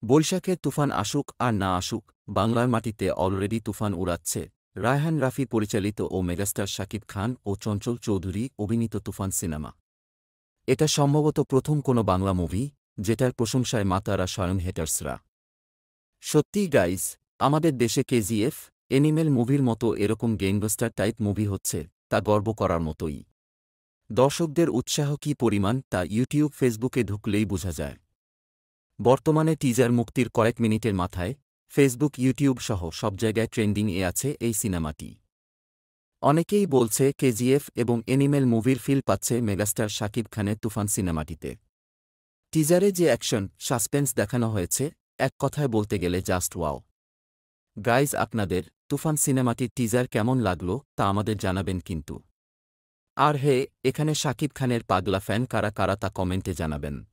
বৈশাখের তুফান আসুক আর না আসুক, বাংলার মাটিতে অলরেডি তুফান উড়াচ্ছে রায়হান রাফি পরিচালিত ও মেগাস্টার শাকিব খান ও চঞ্চল চৌধুরী অভিনীত তুফান সিনেমা। এটা সম্ভবত প্রথম কোনো বাংলা মুভি যেটার প্রশংসায় মাতারা স্বয়ং হেটার্সরা। সত্যিই গাইজ, আমাদের দেশে কেজিএফ, এনিমেল মুভির মতো এরকম গেংবাস্টার টাইপ মুভি হচ্ছে, তা গর্ব করার মতোই। দর্শকদের উৎসাহ কী পরিমাণ তা ইউটিউব ফেসবুকে ঢুকলেই বোঝা যায়। বর্তমানে টিজার মুক্তির কয়েক মিনিটের মাথায় ফেসবুক ইউটিউব সহ সব জায়গায় ট্রেন্ডিং-এ আছে এই সিনেমাটি। অনেকেই বলছে কেজিএফ এবং এনিমেল মুভির ফিল পাচ্ছে মেগাস্টার শাকিব খানের তুফান সিনেমাটিতে। টিজারে যে অ্যাকশন, সাসপেন্স দেখানো হয়েছে, এক কথায় বলতে গেলে জাস্ট ওয়াও। গাইজ, আপনাদের তুফান সিনেমাটির টিজার কেমন লাগলো তা আমাদের জানাবেন কিন্তু। আর হে, এখানে শাকিব খানের পাগলা ফ্যান কারা কারা তা কমেন্টে জানাবেন।